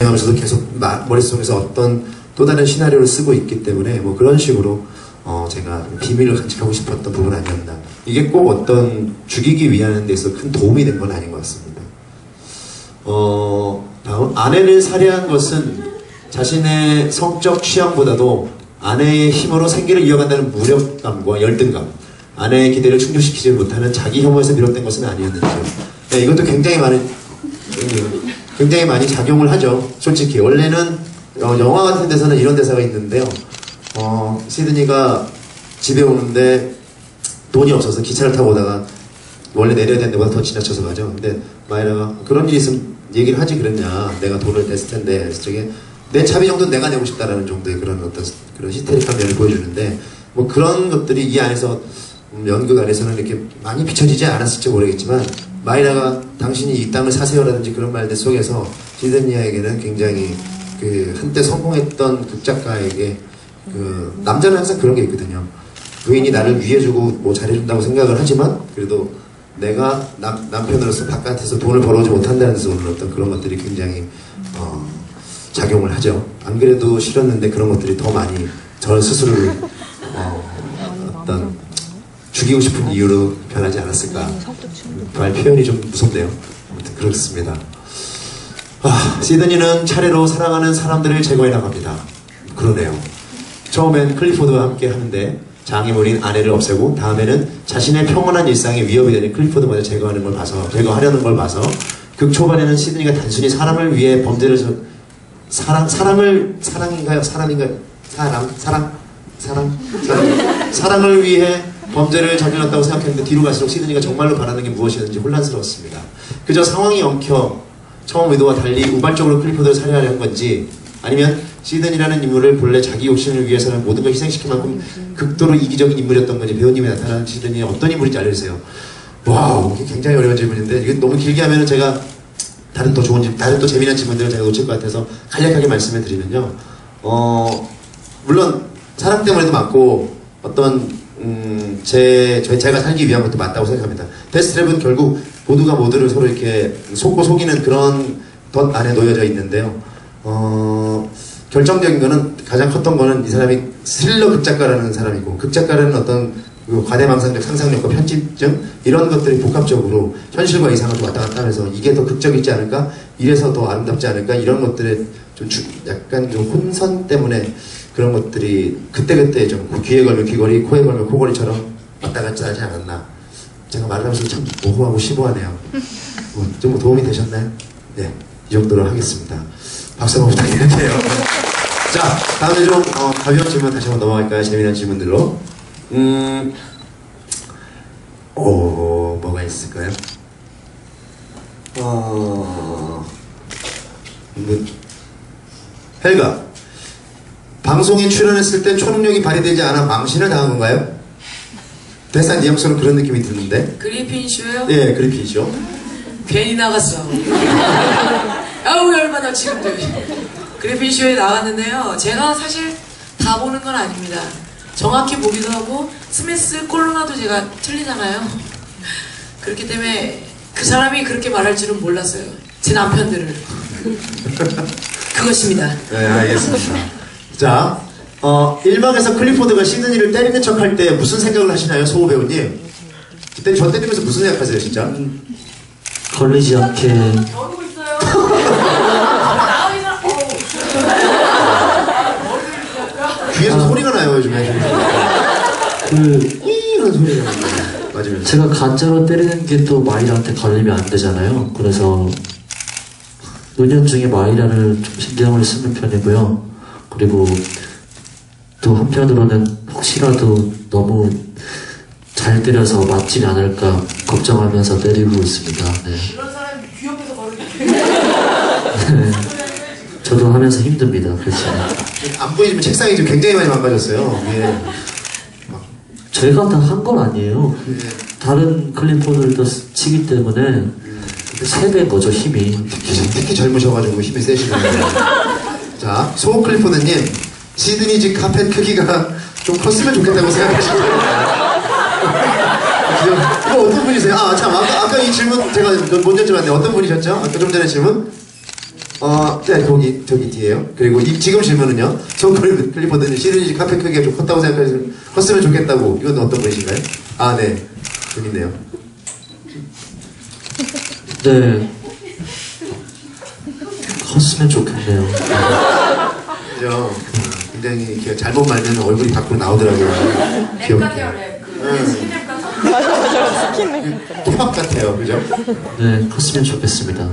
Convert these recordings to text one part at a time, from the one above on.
하면서도 계속 머릿속에서 어떤 또 다른 시나리오를 쓰고 있기 때문에 뭐 그런 식으로 제가 비밀을 간직하고 싶었던 부분 아니었나. 이게 꼭 어떤 죽이기 위한 데서 큰 도움이 된 건 아닌 것 같습니다. 다음, 아내를 살해한 것은 자신의 성적 취향보다도 아내의 힘으로 생계를 이어간다는 무력감과 열등감, 아내의 기대를 충족시키지 못하는 자기 혐오에서 비롯된 것은 아니었는지요. 네, 이것도 굉장히 많이 작용을 하죠. 솔직히 원래는 영화 같은 데서는 이런 대사가 있는데요. 시드니가 집에 오는데 돈이 없어서 기차를 타고 오다가 원래 내려야 되는 데보다 더 지나쳐서 가죠. 근데 마이라가 그런 일이 있으면 얘기를 하지 그랬냐, 내가 돈을 냈을 텐데. 그래서 저게 내 차비 정도는 내가 내고 싶다라는 정도의 그런 어떤 그런 히스테릭한 면을 보여주는데, 뭐 그런 것들이 이 안에서 연극 안에서는 이렇게 많이 비춰지지 않았을지 모르겠지만, 마이라가 당신이 이 땅을 사세요라든지 그런 말들 속에서 시드니에게는 굉장히 그 한때 성공했던 극작가에게 남자는 항상 그런 게 있거든요. 부인이 나를 위해주고 뭐 잘해준다고 생각을 하지만 그래도 내가 남편으로서 바깥에서 돈을 벌어오지 못한다는 데서 오는 어떤 그런 것들이 굉장히 작용을 하죠. 안 그래도 싫었는데 그런 것들이 더 많이 저를 스스로를 어떤 죽이고 싶은 이유로 변하지 않았을까. 말 표현이 좀 무섭네요. 아무튼 그렇습니다. 시드니는 차례로 사랑하는 사람들을 제거해 나갑니다. 그러네요. 처음엔 클리포드와 함께 하는데 장애물인 아내를 없애고, 다음에는 자신의 평온한 일상에 위협이 되는 클리포드마저 제거하려는 걸 봐서 극 초반에는 시드니가 단순히 사람을 위해 범죄를 사랑을 위해 범죄를 저질렀다고 생각했는데 뒤로 갈수록 시드니가 정말로 바라는 게 무엇이었는지 혼란스러웠습니다. 그저 상황이 엉켜 처음 의도와 달리 우발적으로 클리포드를 살해하려 한 건지, 아니면 시드니라는 인물을 본래 자기 욕심을 위해서는 모든 걸 희생시킬 만큼 극도로 이기적인 인물이었던 건지, 배우님이 나타나는 시드니는 어떤 인물인지 알려주세요. 와우, 이게 굉장히 어려운 질문인데 이게 너무 길게 하면은 제가 다른 또 재미난 질문들을 제가 놓칠 것 같아서 간략하게 말씀을 드리면요. 물론 사랑 때문에도 맞고 어떤 제가 살기 위한 것도 맞다고 생각합니다. 데스트랩은 결국 모두가 모두를 서로 이렇게 속고 속이는 그런 덫 안에 놓여져 있는데요. 결정적인 거는, 가장 컸던 거는 이 사람이 스릴러 극작가라는 사람이고, 극작가라는 어떤 그 과대망상적 상상력과 편집증, 이런 것들이 복합적으로 현실과 이상을 좀 왔다 갔다 하면서 이게 더 극적이지 않을까? 이래서 더 아름답지 않을까? 이런 것들의 좀 약간 좀 혼선 때문에 그런 것들이 그때그때 좀 귀에 걸면 귀걸이, 코에 걸면 코걸이처럼 왔다 갔다 하지 않았나. 제가 말하면서 참 모호하고 심오하네요. 좀 도움이 되셨나요? 네, 이 정도로 하겠습니다. 박수 한번 부탁드릴게요. 자, 다음에 좀 가벼운 질문 다시 한번 넘어갈까요? 재미난 질문들로. 뭐가 있을까요? 헬가, 방송에 출연했을 땐 초능력이 발휘되지 않아 망신을 당한 건가요? 대사 뉘앙스로 그런 느낌이 드는데. 그리핀쇼요? 예, 그리핀쇼. 괜히 나갔어. 아우, 얼마나 지금도. 그리핀쇼에 나왔는데요. 제가 사실 다 보는 건 아닙니다. 정확히 보기도 하고, 스미스 콜로나도 제가 틀리잖아요. 그렇기 때문에 그 사람이 그렇게 말할 줄은 몰랐어요. 제 남편들을. 그것입니다. 네, 알겠습니다. 자, 1막에서 클리포드가 시드니를 때리는 척 할 때 무슨 생각을 하시나요, 소호 배우님? 그때 저 때리면서 무슨 생각하세요, 진짜? 걸리지 않게. 모르고 있어요. 귀에서 소리가 나요, 요즘에. 이런 소리가 나요. 맞으면. 제가 가짜로 때리는 게 또 마이라한테 걸리면 안 되잖아요. 그래서 은연중에 마이라를 좀 신경을 쓰는 편이고요. 그리고 또 한편으로는 혹시라도 너무 잘 때려서 맞지 않을까 걱정하면서 때리고 있습니다. 네. 이런 사람이 귀 옆에서 걸으면 네. 저도 하면서 힘듭니다. 그렇죠. 안 보이지만 책상이 지금 굉장히 많이 망가졌어요. 예. 제가 다 한 건 아니에요. 다른 클리포들도 치기 때문에 3배인 거죠, 힘이. 특히 젊으셔가지고 힘이 세시네요. 자, 소 클리포드님, 시드니 집 카펫 크기가 좀 컸으면 좋겠다고 생각하시죠? 이거 어떤 분이세요? 아, 참, 아까 이 질문 제가 못 여쭤봤는데 어떤 분이셨죠? 아까 좀 전에 질문? 네, 저기 뒤에요. 그리고 지금 질문은요. 전 클리포드는 시드니 카페 크기가 좀 컸다고 컸으면 좋겠다고. 이건 어떤 분이신가요? 아, 네. 여기 있네요. 네. 컸으면 좋겠네요. 그죠? 굉장히 이렇게 잘못 말면 얼굴이 밖으로 나오더라고요. 랩 같아요, 랩. 스킨랩 같아요. 케밥 같아요. 그죠? 네, 컸으면 좋겠습니다.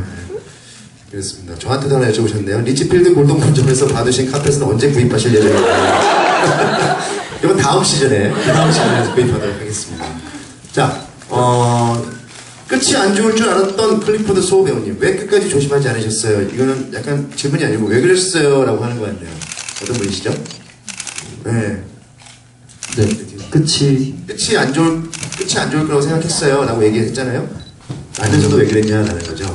그렇습니다. 저한테도 하나 여쭤보셨네요. 리치필드 골동품점에서 받으신 카펫은 언제 구입하실 예정인가요? 이건 다음 시즌에 구입하도록 하겠습니다. 자, 끝이 안 좋을 줄 알았던 클리포드 소호 배우님. 왜 끝까지 조심하지 않으셨어요? 이거는 약간 질문이 아니고 왜 그랬어요? 라고 하는 것 같네요. 어떤 분이시죠? 네. 네, 끝이 안 좋을 거라고 생각했어요. 라고 얘기했잖아요. 안에서도 왜 그랬냐라는 거죠.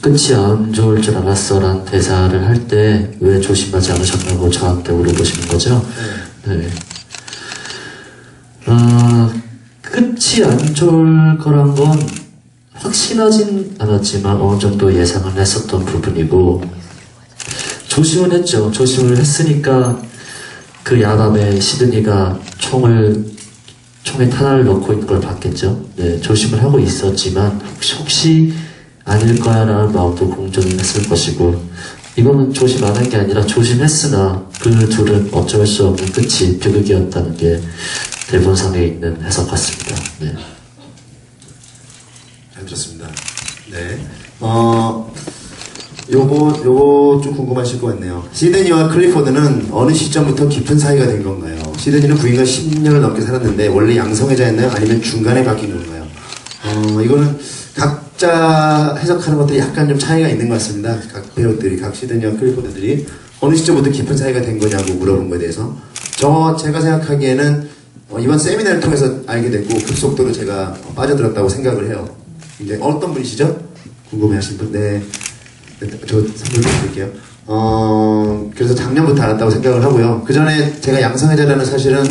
끝이 안 좋을 줄 알았어 라는 대사를 할 때 왜 조심하지 않으셨냐고 저한테 물어보시는 거죠? 네. 끝이 안 좋을 거란 건 확신하진 않았지만 어느 정도 예상을 했었던 부분이고, 조심을 했죠. 조심을 했으니까 그 야밤에 시드니가 총에 탄환을 넣고 있는 걸 봤겠죠. 네, 조심을 하고 있었지만 혹시 아닐 거야 라는 마음도 공존을 했을 것이고, 이거는 조심 안 한 게 아니라 조심했으나 그 둘은 어쩔 수 없는 끝이 비극이었다는 게 대본상에 있는 해석 같습니다. 네. 잘 들었습니다. 네. 요거 좀 궁금하실 것 같네요. 시드니와 클리포드는 어느 시점부터 깊은 사이가 된 건가요? 시드니는 부인과 10년을 넘게 살았는데 원래 양성애자였나요? 아니면 중간에 바뀐 건가요? 이거는 각자 해석하는 것들이 약간 좀 차이가 있는 것 같습니다. 각 배우들이, 각 시드니와 클리포드들이 어느 시점부터 깊은 사이가 된 거냐고 물어본 거에 대해서 제가 생각하기에는 이번 세미나를 통해서 알게 됐고 급속도로 제가 빠져들었다고 생각을 해요. 이제 어떤 분이시죠? 궁금해하신 분? 네. 저 선물 드릴게요. 그래서 작년부터 알았다고 생각을 하고요. 그 전에 제가 양성애자라는 사실은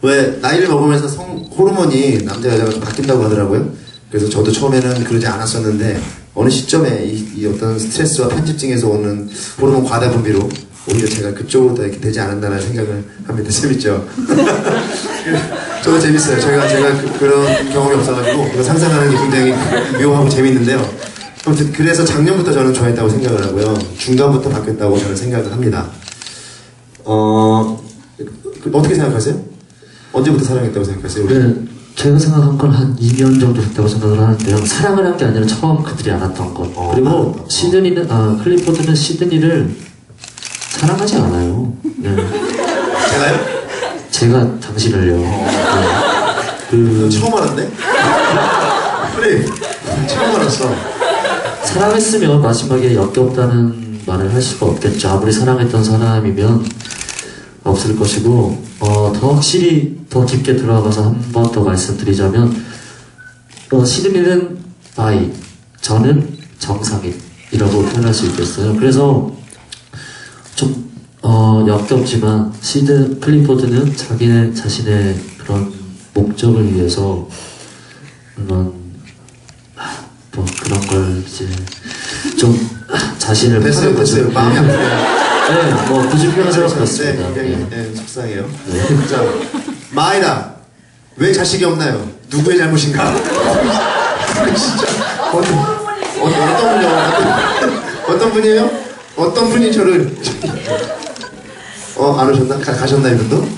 왜 나이를 먹으면서 호르몬이 남자 여자가 좀 바뀐다고 하더라고요. 그래서 저도 처음에는 그러지 않았었는데 어느 시점에 이 어떤 스트레스와 편집증에서 오는 호르몬 과다 분비로 오히려 제가 그쪽으로 더 이렇게 되지 않았나라는 생각을 합니다. 재밌죠? 저도 재밌어요. 제가 그런 경험이 없어가지고 이거 상상하는 게 굉장히 묘하고 재밌는데요. 아무튼 그래서 작년부터 저는 좋아했다고 생각을 하고요. 중간부터 바뀌었다고 저는 생각을 합니다. 어떻게 생각하세요? 언제부터 사랑했다고 생각하세요? 네, 제가 생각한 건 한 2년 정도 됐다고 생각을 하는데요. 사랑을 한 게 아니라 처음 그들이 알았던 것. 그리고 클리포드는 시드니를 사랑하지 않아요. 네. 제가요? 제가 당신을요. 네. 처음 알았네? 그래, 처음 알았어. 사랑했으면 마지막에 역겹다는 말을 할 수가 없겠죠. 아무리 사랑했던 사람이면 없을 것이고, 더 확실히 더 깊게 들어가서 한 번 더 말씀드리자면, 시드니는 바이, 저는 정상인이라고 표현할 수 있겠어요. 그래서 좀 역겹지만 클리포드는 자신의 그런 목적을 위해서 그런 걸 이제 좀 자신을 됐어요. 마음이 아프네요. 네, 굳이 표현해서 그렇습니다. 네, 속상해요. 네. 자, 마이라, 왜 자식이 없나요? 누구의 잘못인가? 진짜 어떤 분이에요? 어떤 분이 저를 안 오셨나? 가셨나 이분도?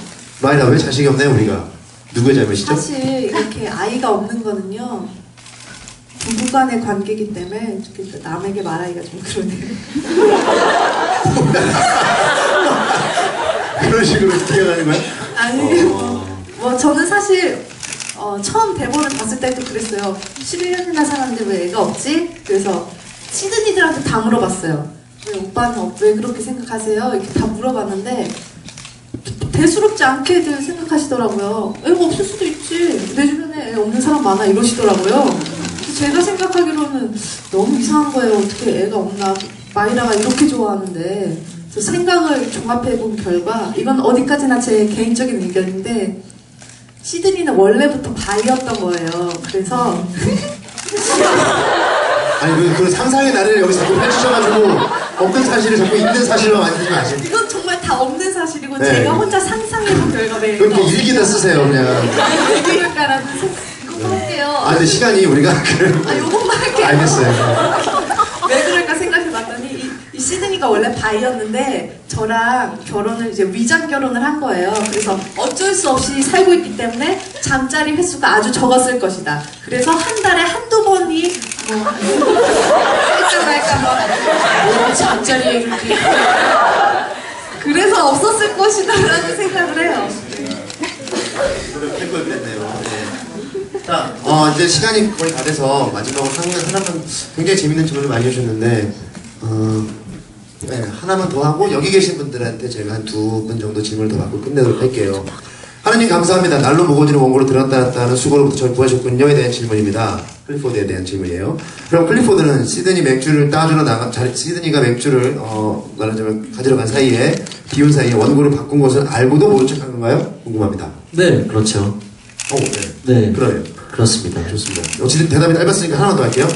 마이라, 왜 자식이 없나요 우리가? 누구의 잘못이죠? 사실 이렇게 아이가 없는 거는요, 부부간의 관계이기 때문에 이렇게 남에게 말하기가 좀 그러네요. 그런 식으로 기억하는 거야? 아니, 뭐 저는 사실 처음 대본을 봤을 때도 그랬어요. 11년이나 살았는데 왜 애가 없지? 그래서 시드니들한테 다 물어봤어요. 왜 오빠는 왜 그렇게 생각하세요? 이렇게 다 물어봤는데 대수롭지 않게들 생각하시더라고요. 애가 없을 수도 있지. 내 주변에 애 없는 사람 많아 이러시더라고요. 제가 생각하기로는 너무 이상한 거예요. 어떻게 애가 없나. 마이라가 이렇게 좋아하는데. 그래서 생각을 종합해본 결과, 이건 어디까지나 제 개인적인 의견인데, 시드니는 원래부터 바이였던 거예요. 그래서 아니 그 상상의 나래를 여기 자꾸 펼치셔가지고 없는 사실을 자꾸 있는 사실로 만들지 마시고. 이건 정말 다 없는 사실이고 네. 제가 혼자 상상해본 결과예요. 그렇게 일기나 쓰세요 그냥. 왜 그럴까라는 이거 할게요. 아 근데 시간이 우리가 요것만 할게요. 알겠어요. 왜 그럴까 생각해봤더니 이 시드니가 원래 바이였는데 저랑 결혼을 이제 위장 결혼을 한 거예요. 그래서 어쩔 수 없이 살고 있기 때문에 잠자리 횟수가 아주 적었을 것이다. 그래서 한 달에 한두 번이 뭐 할까 말까 뭐 잠자리에 그렇게. 그래서 없었을 것이다라는 생각을 해요. 노력할 걸 그랬네요. 네. 자, 이제 시간이 거의 다 돼서 마지막으로 하나만 굉장히 재밌는 질문을 많이 해주셨는데, 네, 하나만 더 하고 여기 계신 분들한테 제가 한 두 분 정도 질문을 더 받고 끝내도록 할게요. 하나님 감사합니다. 날로 먹어지는 원고로 들었다 놨다 하는 수고로부터 저를 구하셨군요에 대한 질문입니다. 클리포드에 대한 질문이에요. 그럼 클리포드는 시드니 맥주를 따주러 시드니가 맥주를 말하자면 가지러 간 사이에 비운 사이에 원고를 바꾼 것을 알고도 모른 척한 건가요? 궁금합니다. 네, 그렇죠. 네. 네, 그래요. 그렇습니다. 좋습니다. 어쨌든 대답이 짧았으니까 하나만 더 할게요.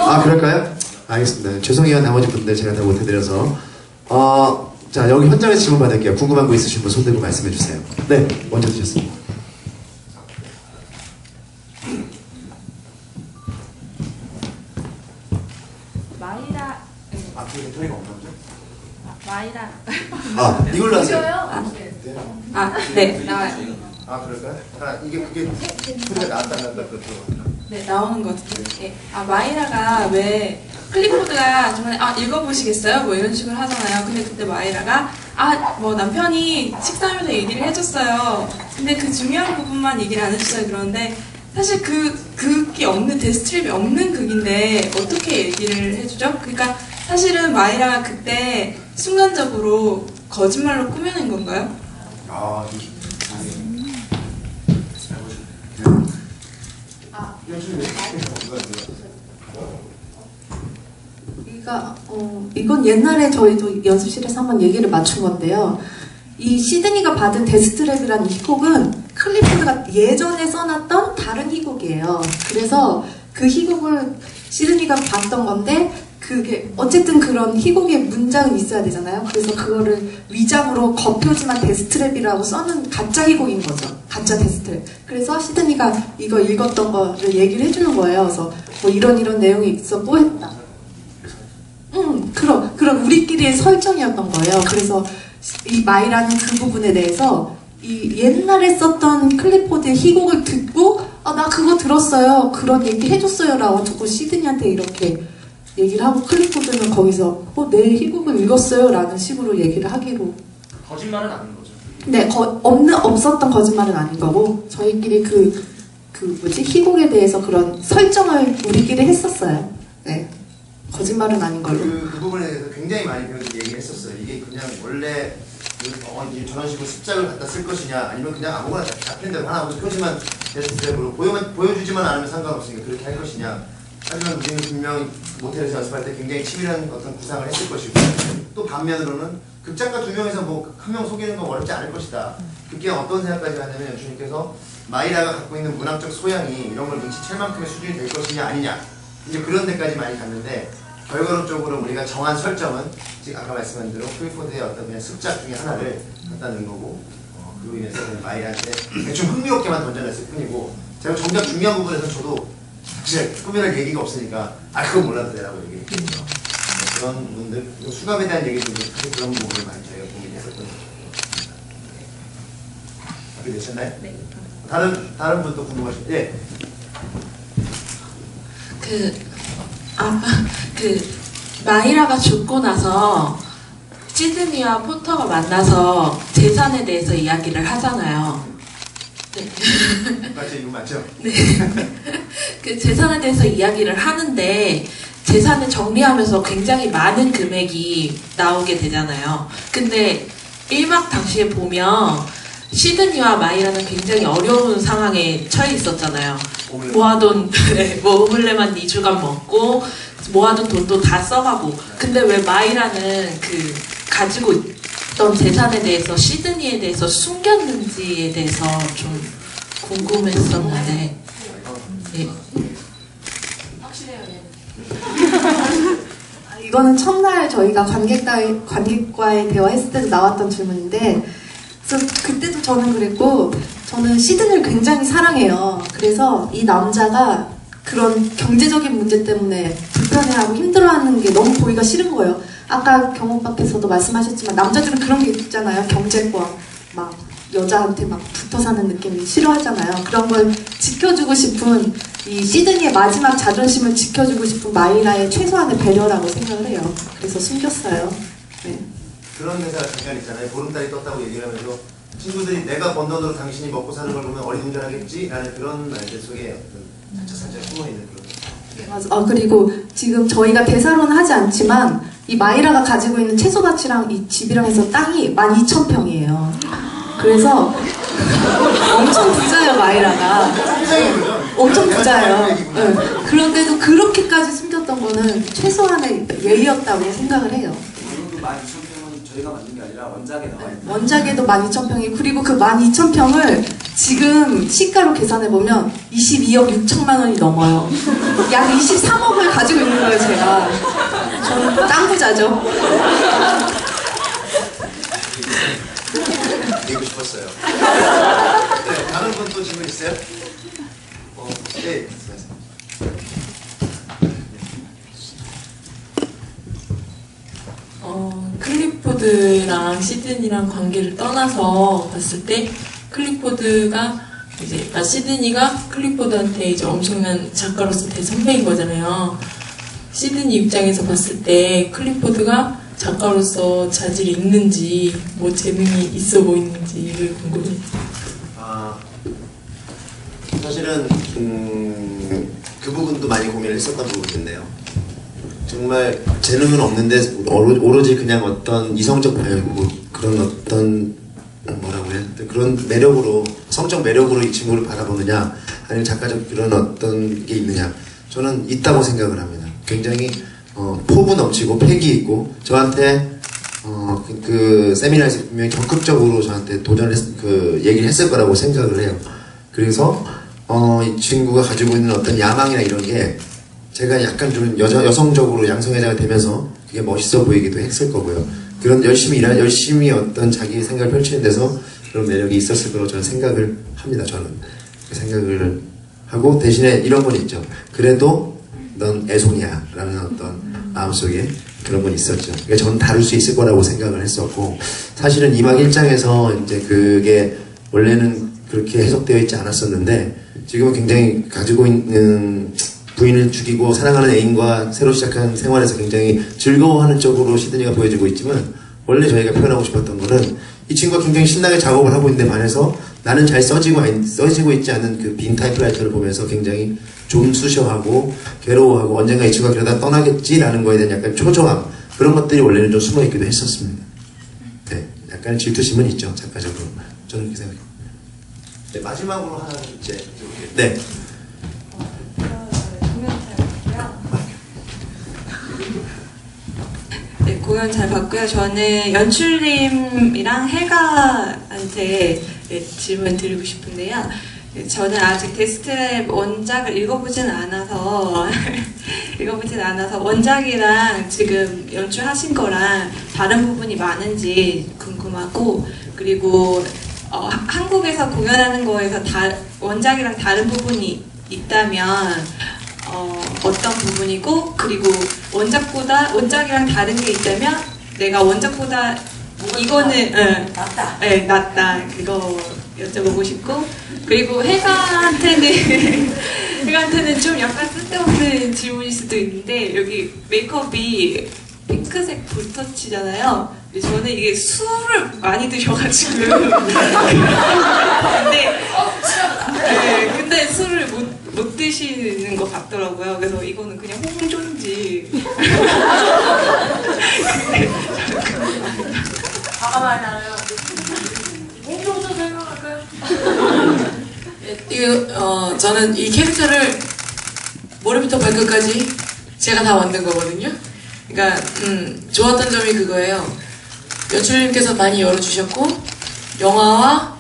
아, 그럴까요? 알겠습니다. 죄송해요, 나머지 분들 제가 다 못해드려서. 자, 여기 현장에서 질문 받을게요. 궁금한 거 있으신 분 손 들고 말씀해 주세요. 네, 먼저 드셨습니다. 마이라 앞쪽에 토리가 없나 보죠? 마이라 이걸로 하세요. 네 나와요. 그럴까요? 그게 소리가 나왔다 그렇죠. 네 나오는 것 같아요. 네. 마이라가 왜 클리포드가 정말 읽어보시겠어요? 뭐 이런 식으로 하잖아요. 근데 그때 마이라가 뭐 남편이 식사하면서 얘기를 해줬어요. 근데 그 중요한 부분만 얘기를 안 해줬어요. 그런데 사실 극이 없는 데스트립이 없는 극인데 어떻게 얘기를 해주죠? 그러니까 사실은 마이라가 그때 순간적으로 거짓말로 꾸며낸 건가요? 이건 옛날에 저희도 연습실에서 한번 얘기를 맞춘 건데요. 이 시드니가 받은 데스트랩이라는 희곡은 클리포드가 예전에 써놨던 다른 희곡이에요. 그래서 그 희곡을 시드니가 봤던 건데 그게 어쨌든 그런 희곡의 문장은 있어야 되잖아요. 그래서 그거를 위장으로 겉표지만 데스트랩이라고 써는 가짜 희곡인 거죠. 가짜 데스트랩. 그래서 시드니가 이거 읽었던 거를 얘기를 해주는 거예요. 그래서 뭐 이런 내용이 있었고 했다. 그런 우리끼리의 설정이었던 거예요. 그래서 이 마이라는 그 부분에 대해서 이 옛날에 썼던 클리포드의 희곡을 듣고 나 그거 들었어요. 그런 얘기 해줬어요. 라고 듣고 시드니한테 이렇게 얘기를 하고 클리포드는 거기서 내 희곡을 읽었어요. 라는 식으로 얘기를 하기로. 거짓말은 아닌 거죠. 네, 없었던 거짓말은 아닌 거고 저희끼리 희곡에 대해서 그런 설정을 우리끼리 했었어요. 네. 거짓말은 아닌 걸로. 그 부분에 대해서 굉장히 많이 배우들 얘기를 했었어요. 이게 그냥 원래 저런 식으로 습작을 갖다 쓸 것이냐 아니면 그냥 아무거나 잡힌 대로 하나 하고 표지만 데스트랩으로 보여주지만 않으면 상관없으니까 그렇게 할 것이냐. 하지만 우리는 분명 모텔에서 연습할 때 굉장히 치밀한 어떤 구상을 했을 것이고 또 반면으로는 극작가 두 명에서 뭐 한 명 속이는 건 어렵지 않을 것이다. 그게 어떤 생각까지 하냐면 연출님께서 마이라가 갖고 있는 문학적 소양이 이런 걸 눈치챌 만큼의 수준이 될 것이냐 아니냐 이제 그런 데까지 많이 갔는데 결과론적으로 우리가 정한 설정은 지금 아까 말씀한 대로 클리포드의 어떤 그냥 습작 중에 하나를 갖다 넣은 거고 그로 인해서 마이라한테 대충 흥미롭게만 던져냈을 뿐이고 제가 정작 중요한 부분에서 저도 사실 꾸며낼 얘기가 없으니까 그건 몰라도 되라고 얘기했죠. 그런 분들 수감에 대한 얘기도 사실 그런 부분을 많이 저희가 고민했었던 거죠. 답이 되셨나요? 네. 다른 분도 궁금하신? 예. 마이라가 죽고 나서 시드니와 포터가 만나서 재산에 대해서 이야기를 하잖아요. 네. 맞죠? 이거 맞죠? 네. 그 재산에 대해서 이야기를 하는데 재산을 정리하면서 굉장히 많은 금액이 나오게 되잖아요. 근데 1막 당시에 보면 시드니와 마이라는 굉장히 어려운 상황에 처해 있었잖아요. 모아둔 오믈렛만 2주간 먹고 모아둔 돈도 다 써가고 근데 왜 마이라는 가지고 있던 재산에 대해서 시드니에 대해서 숨겼는지에 대해서 좀 궁금했었는데 예. 이거는 첫날 저희가 관객과의 대화했을 때도 나왔던 질문인데, 그래서 그때도 저는 그랬고, 저는 시드니를 굉장히 사랑해요. 그래서 이 남자가 그런 경제적인 문제 때문에 불편해하고 힘들어하는 게 너무 보기가 싫은 거예요. 아까 경호빠께서도 말씀하셨지만 남자들은 그런 게 있잖아요. 경제권, 막 여자한테 막 붙어 사는 느낌 싫어하잖아요. 그런 걸 지켜주고 싶은, 이 시드니의 마지막 자존심을 지켜주고 싶은 마이라의 최소한의 배려라고 생각을 해요. 그래서 숨겼어요. 네. 그런 대사가 잠깐 있잖아요. 보름달이 떴다고 얘기를 하면서 친구들이 내가 번 돈으로 당신이 먹고 사는 걸 보면 어리둥절하겠지? 라는 그런 말들 속에 살짝 숨어있는 그런. 네, 맞아. 그리고 지금 저희가 대사로는 하지 않지만 이 마이라가 가지고 있는 채소밭이랑 이 집이랑 해서 땅이 12,000평이에요. 그래서 엄청 부자예요, 마이라가. 엄청 부자예요. 네. 그런데도 그렇게까지 숨겼던 거는 최소한의 예의였다고 생각을 해요. 그 12,000평은 저희가 만든 게 아니라 원작에 나와 있는. 원작에도 12,000평이, 그리고 그 12,000평을 지금 시가로 계산해보면 22억 6천만 원이 넘어요. 약 23억을 가지고 있는 거예요, 제가. 저는 땅 부자죠. 믿고 싶었어요. 네, 다른 분 또 질문 있어요? 네. 클리포드랑 시드니랑 관계를 떠나서 봤을 때 클리포드가 이제 시드니가 클리포드한테 이제 엄청난 작가로서 대선배인 거잖아요. 시드니 입장에서 봤을 때 클리포드가 작가로서 자질이 있는지 뭐 재능이 있어 보이는지를 궁금해요. 사실은 그 부분도 많이 고민을 했었던 부분인데요. 정말 재능은 없는데 오로지 그냥 어떤 이성적 그런 어떤 뭐라고 해야 돼? 그런 매력으로, 성적 매력으로 이 친구를 바라보느냐, 아니면 작가적 그런 어떤 게 있느냐, 저는 있다고 생각을 합니다. 굉장히 포부 넘치고 패기 있고, 저한테 그 세미나에서 분명히 적극적으로 저한테 얘기를 했을 거라고 생각을 해요. 그래서 이 친구가 가지고 있는 어떤 야망이나 이런 게 제가 약간 좀 여성적으로 양성애자가 되면서 그게 멋있어 보이기도 했을 거고요. 그런 열심히 어떤 자기 생각을 펼치는 데서 그런 매력이 있었을 거라고 저는 생각을 합니다. 저는 그 생각을 하고, 대신에 이런 건 있죠. 그래도 넌 애송이야 라는 어떤 마음속에 그런 건 있었죠. 그러니까 저는 다룰 수 있을 거라고 생각을 했었고, 사실은 2막 1장에서 이제 그게 원래는 그렇게 해석되어 있지 않았었는데, 지금은 굉장히 가지고 있는 부인을 죽이고 사랑하는 애인과 새로 시작한 생활에서 굉장히 즐거워하는 쪽으로 시드니가 보여지고 있지만, 원래 저희가 표현하고 싶었던 거는 이 친구가 굉장히 신나게 작업을 하고 있는데 반해서 나는 잘 써지고 있지 않은 그 빈 타이프라이터를 보면서 굉장히 좀쑤셔하고 괴로워하고 언젠가 이 친구가 그러다 떠나겠지라는 거에 대한 약간 초조함, 그런 것들이 원래는 좀 숨어있기도 했었습니다. 네, 약간 질투심은 있죠, 작가적으로. 저는 그렇게 생각해요. 네, 마지막으로 하나 이제 네. 네, 공연 잘 봤고요. 저는 연출님이랑 헬가한테 질문 드리고 싶은데요. 저는 아직 데스트랩 원작을 읽어보진 않아서 원작이랑 지금 연출하신 거랑 다른 부분이 많은지 궁금하고, 그리고 한국에서 공연하는 거에서 원작이랑 다른 부분이 있다면 어떤 부분이고, 그리고 원작이랑 다른 게 있다면 내가 원작보다 이거는 낫다, 그거 여쭤보고 싶고, 그리고 혜가한테는 좀 약간 쓸데없는 질문일 수도 있는데, 여기 메이크업이 핑크색 붓터치잖아요. 저는 이게 술을 많이 드셔가지고 근데 술을 못 드시는 것 같더라고요. 그래서 이거는 그냥 홍조인지 화가 많이 나요. 홍조도 생각할까요? 저는 이 캐릭터를 머리부터 발끝까지 제가 다 만든 거거든요. 그러니까 좋았던 점이 그거예요. 연출님께서 많이 열어주셨고, 영화와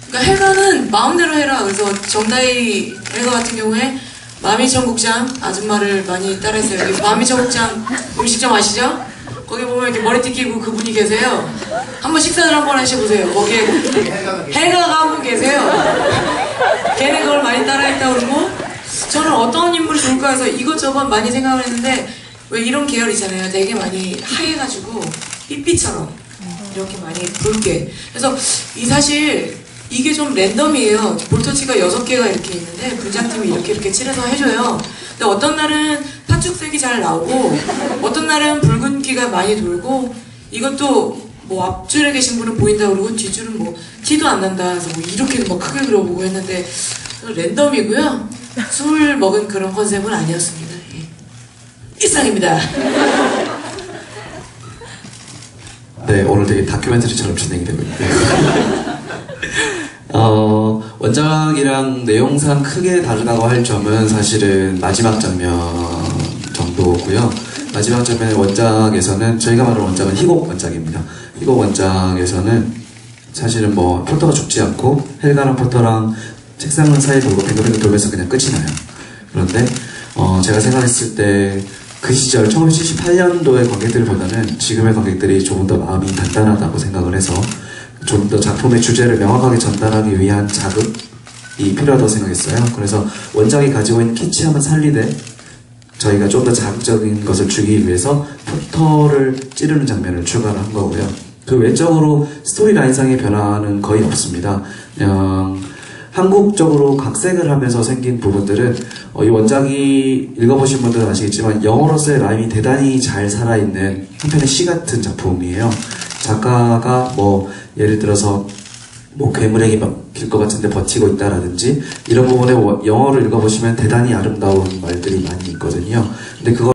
그러니까 헬가는 마음대로 해라. 그래서 정다희 헬가 같은 경우에 마미청국장 아줌마를 많이 따라했어요. 여기 마미청국장 음식점 아시죠? 거기 보면 이렇게 머리띠 끼고 그분이 계세요. 한번 식사를 한번 하셔보세요. 거기에 해가가 한 분 계세요. 걔는 그걸 많이 따라했다고 그러고, 저는 어떤 인물이 좋을까 해서 이것저것 많이 생각을 했는데, 왜 이런 계열 있잖아요. 되게 많이 하얘가지고 삐삐처럼 이렇게 많이 붉게. 그래서 사실 이게 좀 랜덤이에요. 볼터치가 6개가 이렇게 있는데 분장팀이 이렇게 칠해서 해줘요. 근데 어떤 날은 팥죽색이 잘 나오고 어떤 날은 붉은기가 많이 돌고, 이것도 뭐 앞줄에 계신 분은 보인다 그러고 뒷줄은 뭐 티도 안 난다 그래서 뭐 이렇게 막 크게 그려보고 했는데 랜덤이고요. 술 먹은 그런 컨셉은 아니었습니다. 이상입니다. 네, 오늘 되게 다큐멘터리처럼 진행이 되고 있네요. 원작이랑 내용상 크게 다르다고 할 점은 사실은 마지막 장면 정도고요. 마지막 장면의 원작에서는, 저희가 말하는 원작은 희곡 원작입니다. 희곡 원작에서는 사실은 뭐 포터가 죽지 않고 헬가랑 포터랑 책상 사이에 돌고 뱅글뱅글 돌면서 그냥 끝이 나요. 그런데 제가 생각했을 때 그 시절 1978년도의 관객들보다는 지금의 관객들이 조금 더 마음이 단단하다고 생각을 해서 좀 더 작품의 주제를 명확하게 전달하기 위한 자극이 필요하다고 생각했어요. 그래서 원작이 가지고 있는 키치함은 살리되 저희가 좀 더 자극적인 것을 주기 위해서 포터를 찌르는 장면을 추가를 한 거고요. 그 외적으로 스토리라인상의 변화는 거의 없습니다. 그냥 한국적으로 각색을 하면서 생긴 부분들은 이 원작이 읽어보신 분들은 아시겠지만 영어로서의 라임이 대단히 잘 살아있는 한편의 시 같은 작품이에요. 작가가 뭐 예를 들어서 뭐 괴물에게 막힐 것 같은데 버티고 있다라든지 이런 부분에 영어를 읽어보시면 대단히 아름다운 말들이 많이 있거든요. 근데 그걸